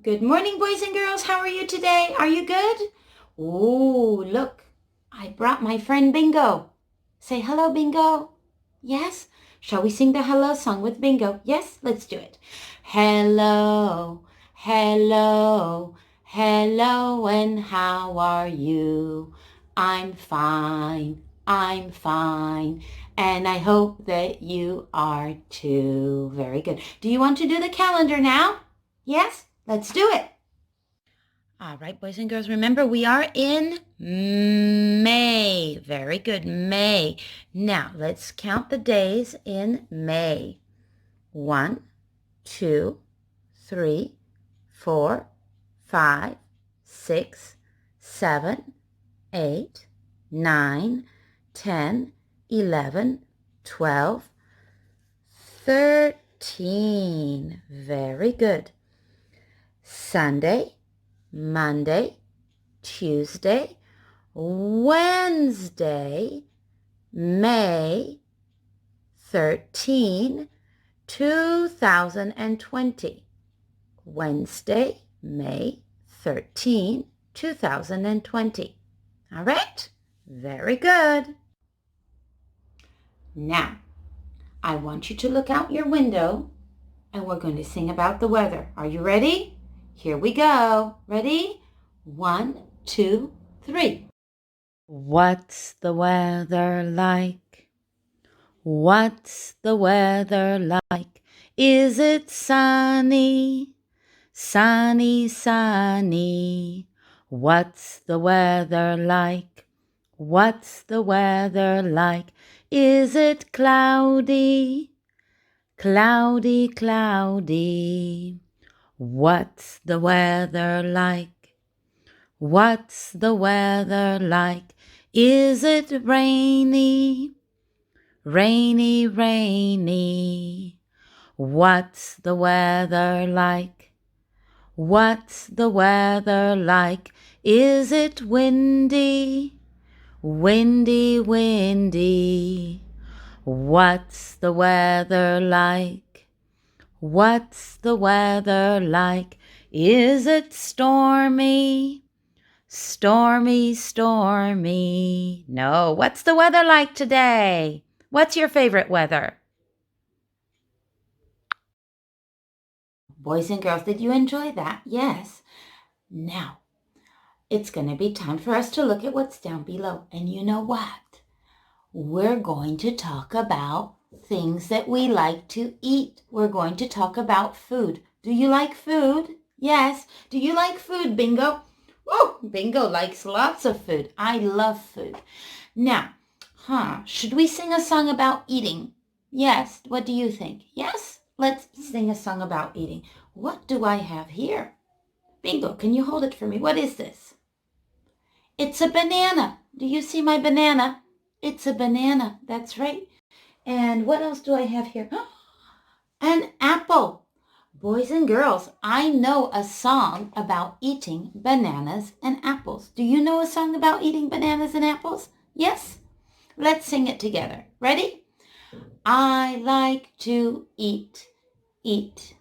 Good morning, boys and girls. How are you today? Are you good? Oh, look, I brought my friend Bingo. Say hello, Bingo. Yes? Shall we sing the hello song with Bingo? Yes? Let's do it. Hello, hello, hello, and how are you? I'm fine, and I hope that you are too. Very good. Do you want to do the calendar now? Yes? Let's do it. All right, boys and girls, remember we are in May. Very good, May. Now, let's count the days in May. 1, 2, 3, 4, 5, 6, 7, 8, 9, 10, 11, 12, 13. Very good. Sunday, Monday, Tuesday, Wednesday, May 13, 2020. Wednesday, May 13, 2020. All right? Very good. Now, I want you to look out your window and we're going to sing about the weather. Are you ready? Here we go. Ready? 1, 2, 3. What's the weather like? What's the weather like? Is it sunny? Sunny, sunny. What's the weather like? What's the weather like? Is it cloudy? Cloudy, cloudy. What's the weather like? What's the weather like? Is it rainy? Rainy, rainy. What's the weather like? What's the weather like? Is it windy? Windy, windy. What's the weather like? What's the weather like? Is it stormy? Stormy, stormy. No, what's the weather like today? What's your favorite weather? Boys and girls, did you enjoy that? Yes. Now, it's going to be time for us to look at what's down below. And you know what? We're going to talk about things that we like to eat. We're going to talk about food. Do you like food? Yes. Do you like food, Bingo? Oh, Bingo likes lots of food. I love food. Now, should we sing a song about eating? Yes. What do you think? Yes? Let's sing a song about eating. What do I have here? Bingo, can you hold it for me? What is this? It's a banana. Do you see my banana? It's a banana. That's right. And what else do I have here? An apple. Boys and girls, I know a song about eating bananas and apples. Do you know a song about eating bananas and apples? Yes? Let's sing it together. Ready? I like to eat, eat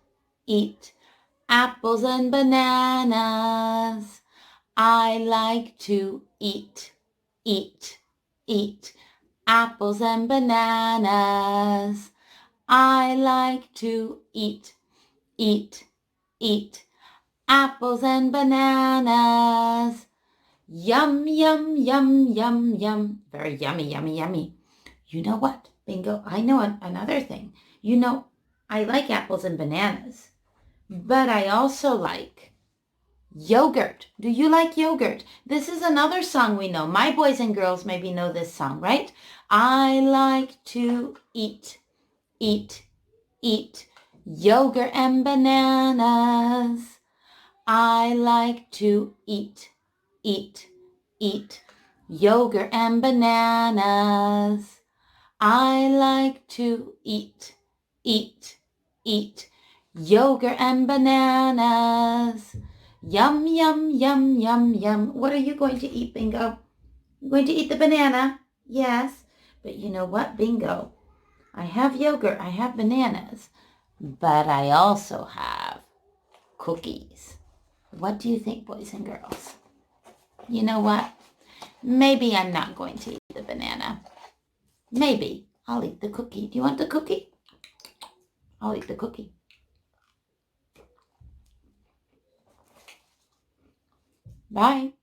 apples and bananas. I like to eat, eat apples and bananas. I like to eat, eat apples and bananas. Yum, yum, yum, yum, yum. Very yummy, yummy, yummy. You know what, Bingo? I know another thing. You know, I like apples and bananas, but I also like yogurt. Do you like yogurt? This is another song we know. My boys and girls maybe know this song, right? I like to eat yogurt and bananas. I like to eat yogurt and bananas. I like to eat yogurt and bananas. Yum, yum, yum, yum, yum. What are you going to eat, Bingo? You're going to eat the banana? Yes. But you know what, Bingo? I have yogurt, I have bananas, but I also have cookies. What do you think, boys and girls? You know what? Maybe I'm not going to eat the banana. Maybe I'll eat the cookie. Do you want the cookie? I'll eat the cookie. Bye.